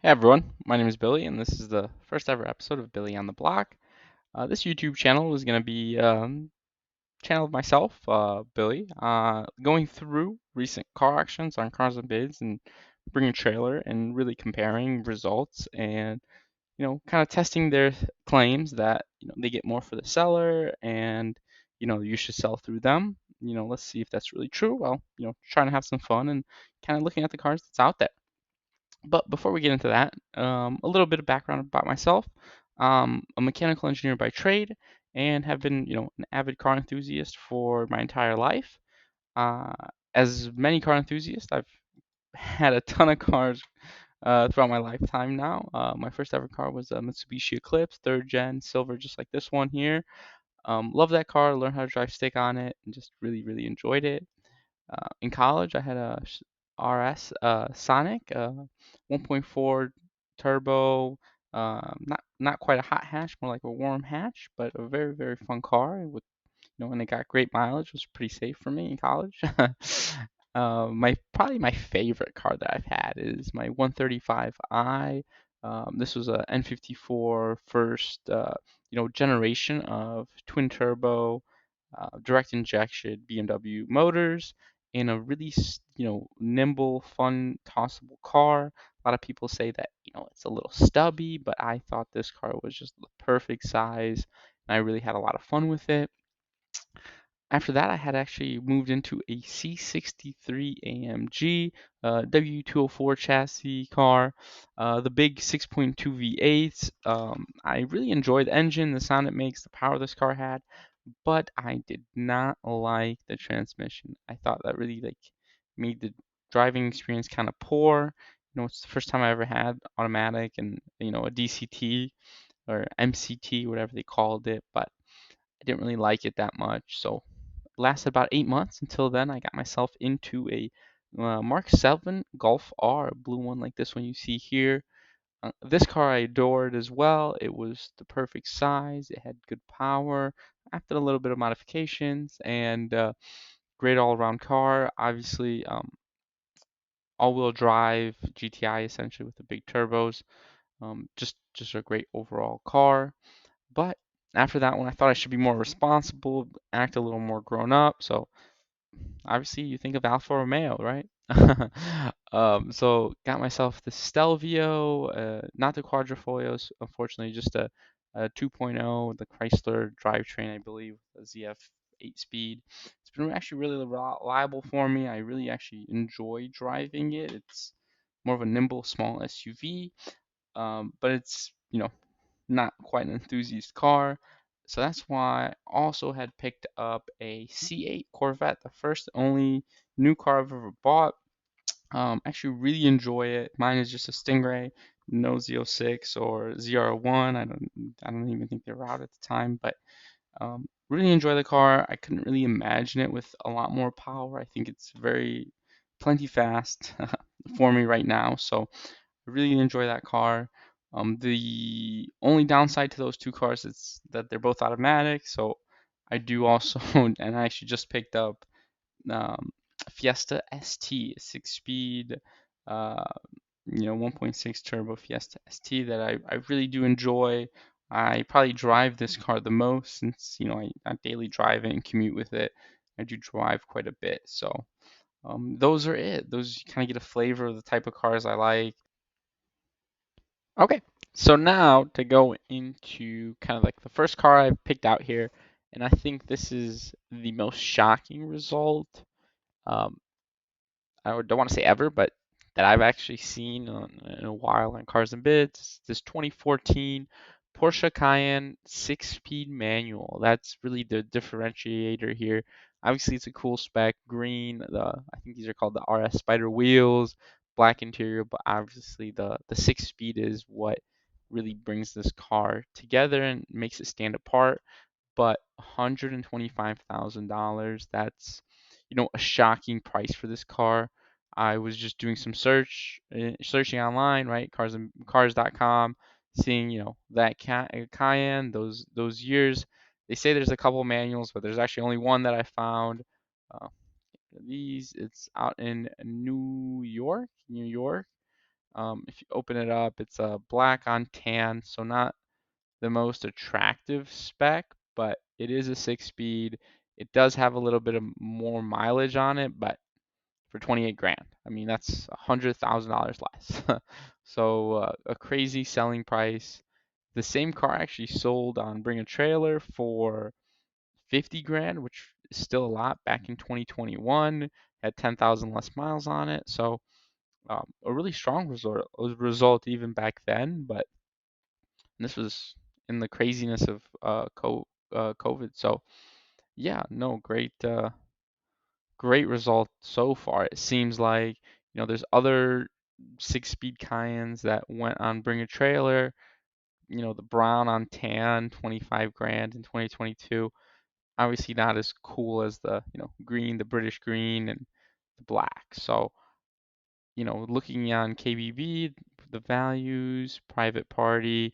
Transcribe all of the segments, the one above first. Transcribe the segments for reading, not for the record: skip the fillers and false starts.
Hey everyone, my name is Billy, and this is the first ever episode of Billy on the Block. This YouTube channel is going to be channel of myself, Billy, going through recent car auctions on cars and bids and bringing a trailer and really comparing results and kind of testing their claims that they get more for the seller and you should sell through them. Let's see if that's really true. Well, trying to have some fun and kind of looking at the cars that's out there. But before we get into that, a little bit of background about myself. A mechanical engineer by trade and have been, an avid car enthusiast for my entire life. Uh, as many car enthusiasts, I've had a ton of cars throughout my lifetime now. My first ever car was a Mitsubishi Eclipse, third gen, silver, just like this one here. Love that car, learned how to drive stick on it, and just really, really enjoyed it. In college, I had a RS Sonic, 1.4 turbo, not quite a hot hatch, more like a warm hatch, but a very very fun car. With and it got great mileage. Was pretty safe for me in college. My probably my favorite car that I've had is my 135i. This was a N54 first, generation of twin turbo, direct injection BMW motors in a really, nimble, fun, tossable car. A lot of people say that, it's a little stubby, but I thought this car was just the perfect size, and I really had a lot of fun with it. After that, I had actually moved into a C63 AMG W204 chassis car, the big 6.2 V8. I really enjoyed the engine, the sound it makes, the power this car had, but I did not like the transmission. I thought that really made the driving experience kind of poor. It's the first time I ever had automatic and a DCT or MCT, whatever they called it, but I didn't really like it that much. So it lasted about 8 months. Until then, I got myself into a Mark 7 Golf R, a blue one like this one you see here. This car I adored as well. It was the perfect size. It had good power. After a little bit of modifications and great all-around car. Obviously, all-wheel drive GTI essentially with the big turbos. Just a great overall car. But after that one, I thought I should be more responsible, act a little more grown up. So obviously, you think of Alfa Romeo, right? So got myself the Stelvio, not the Quadrifolios, unfortunately, just a 2.0, the Chrysler drivetrain, I believe, a ZF 8-speed. It's been actually really reliable for me. I really actually enjoy driving it. It's more of a nimble, small SUV, but it's not quite an enthusiast car. So that's why I also had picked up a C8 Corvette, the first only new car I've ever bought. Actually really enjoy it. Mine is just a Stingray, no Z06 or ZR1. I don't even think they were out at the time, but really enjoy the car. I couldn't really imagine it with a lot more power. I think it's very plenty fast for me right now. So I really enjoy that car. The only downside to those two cars is that they're both automatic. So I do also, and I actually just picked up Fiesta ST, a six-speed, uh, 1.6 turbo Fiesta ST that I really do enjoy. I probably drive this car the most since, I daily drive it and commute with it. I do drive quite a bit. So those are it. Those you kind of get a flavor of the type of cars I like. Okay, so now to go into kind of like the first car I've picked out here, and I think this is the most shocking result. Um, I don't want to say ever, but that I've actually seen in a while on Cars and Bids. This 2014 Porsche Cayenne six-speed manual. That's really the differentiator here. Obviously, it's a cool spec, green. I think these are called the RS Spider wheels, black interior, but obviously the six-speed is what really brings this car together and makes it stand apart. But $125,000, that's a shocking price for this car. I was just doing some searching online, right? Cars.com, seeing, that Cayenne, those years. They say there's a couple manuals, but there's actually only one that I found. Uh, it's out in New York, New York. If you open it up, it's a black on tan, so not the most attractive spec, but it is a 6-speed. It does have a little bit of more mileage on it, but for 28 grand, I mean that's $100,000 less. So a crazy selling price. The same car actually sold on Bring a Trailer for 50 grand, which is still a lot back in 2021. Had 10,000 less miles on it, so a really strong result even back then. But this was in the craziness of COVID. So yeah, no, great result so far. It seems like there's other 6-speed Cayennes that went on Bring a Trailer. The brown on tan, 25 grand in 2022. Obviously not as cool as the green, the British green, and the black. So looking on KBB, the values, private party,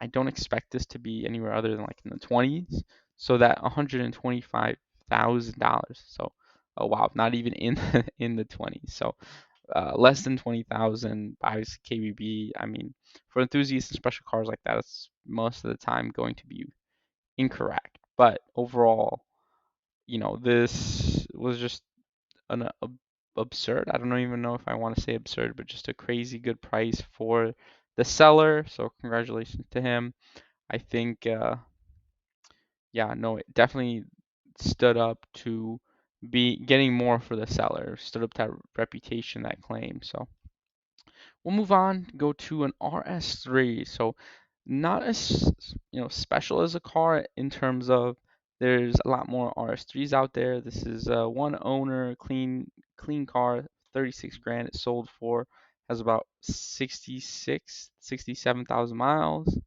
I don't expect this to be anywhere other than like in the 20s. So that $125,000. So, oh wow, not even in in the 20s. So less than 20,000 buys KBB. I mean, for enthusiasts and special cars like that, it's most of the time going to be incorrect. But overall, this was just an absurd. I don't even know if I want to say absurd, but just a crazy good price for the seller. So congratulations to him. I think, yeah, no, it definitely stood up to be getting more for the seller, stood up to that reputation, that claim. So we'll move on, go to an RS3. So not as special as a car in terms of there's a lot more RS3s out there. This is a one owner, clean car, 36 grand it sold for, has about 67,000 miles.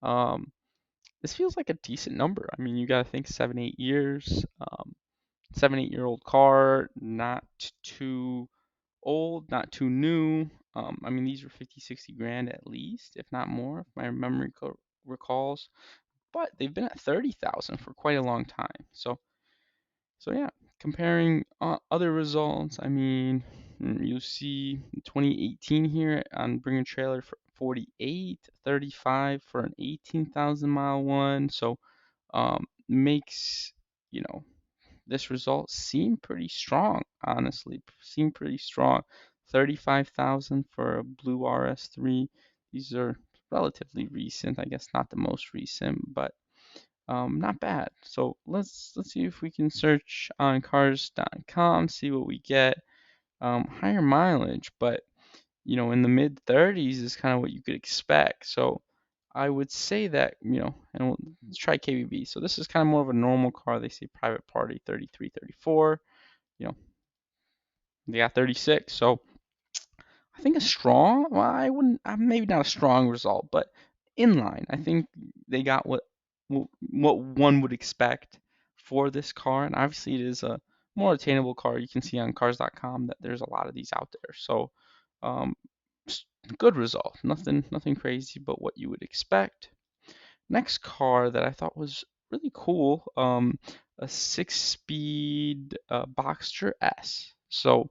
Um, this feels like a decent number. I mean, you gotta think 7, 8 years. 7, 8 year old car, not too old, not too new. I mean, these were 50, 60 grand at least, if not more, if my memory recalls. But they've been at 30,000 for quite a long time. So yeah, comparing other results, I mean, you see 2018 here on Bring a Trailer for 48, 35 for an 18,000 mile one. So makes you know this result seem pretty strong, honestly. Seem pretty strong. 35,000 for a blue RS3. These are relatively recent. I guess not the most recent, but not bad. So let's see if we can search on cars.com, see what we get. Higher mileage, but in the mid 30s is kind of what you could expect. So I would say that, and let's try KBB. So this is kind of more of a normal car. They say private party 33, 34. You know, they got 36. So I think a strong, well, I wouldn't, maybe not a strong result, but in line. I think they got what one would expect for this car. And obviously it is a more attainable car. You can see on cars.com that there's a lot of these out there. So um, good result. Nothing crazy, but what you would expect. Next car that I thought was really cool, a 6-speed Boxster S. So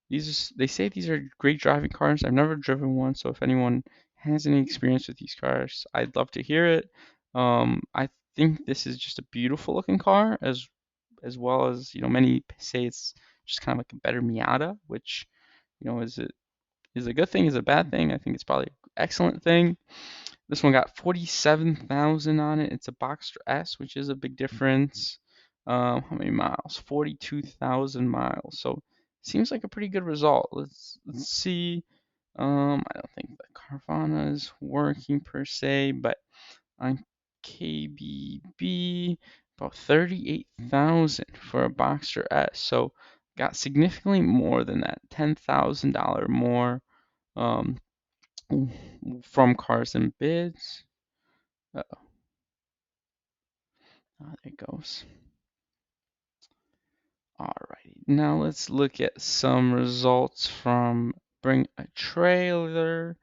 they say these are great driving cars. I've never driven one, so if anyone has any experience with these cars, I'd love to hear it. I think this is just a beautiful looking car, as well as many say it's just kind of like a better Miata, which is a good thing, is a bad thing. I think it's probably an excellent thing. This one got 47,000 on it. It's a Boxster S, which is a big difference. How many miles? 42,000 miles. So seems like a pretty good result. Let's see. I don't think the Carvana is working per se, but on KBB, about 38,000 for a Boxster S. So got significantly more than that, $10,000 more um, from Cars and Bids. Uh-oh. Oh, there it goes. Alrighty, now let's look at some results from Bring a Trailer.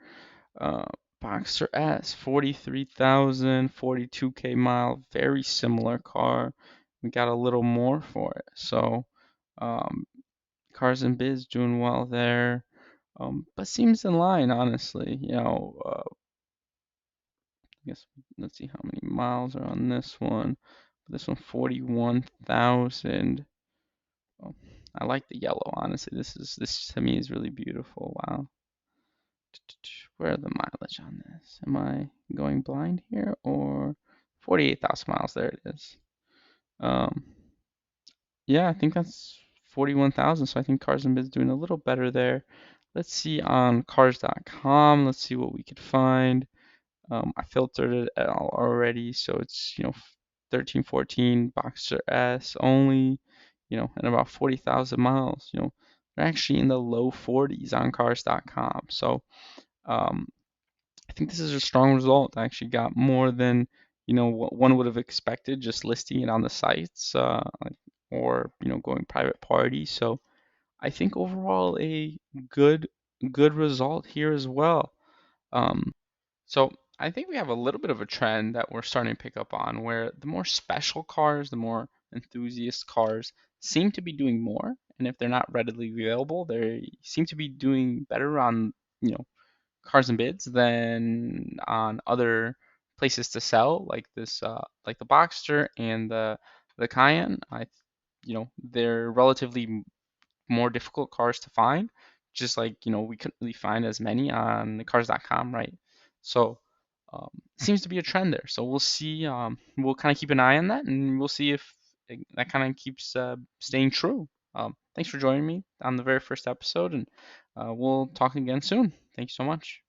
Uh, Boxster S, 43,000, 42K mile, very similar car. We got a little more for it. So, um, Cars and Biz doing well there. But seems in line, honestly. I guess let's see how many miles are on this one. This one, 41,000. Oh, I like the yellow, honestly. This to me is really beautiful. Wow. Where are the mileage on this? Am I going blind here or 48,000 miles? There it is. Um, yeah, I think that's 41,000. So I think Cars and Bids doing a little better there. Let's see on cars.com. Let's see what we could find. I filtered it out already, so it's 13, 14 Boxster S only, and about 40,000 miles. They're actually in the low 40s on cars.com. So um, I think this is a strong result. I actually got more than what one would have expected just listing it on the sites, or going private party. So I think overall a good good result here as well. Um, so I think we have a little bit of a trend that we're starting to pick up on where the more special cars, the more enthusiast cars seem to be doing more. And if they're not readily available, they seem to be doing better on, you know, cars and bids than on other places to sell, like like the Boxster and the Cayenne. They're relatively more difficult cars to find. Just like, we couldn't really find as many on the cars.com, right? So it seems to be a trend there. So we'll see. We'll kind of keep an eye on that, and we'll see if that kind of keeps staying true. Thanks for joining me on the very first episode, and we'll talk again soon. Thank you so much.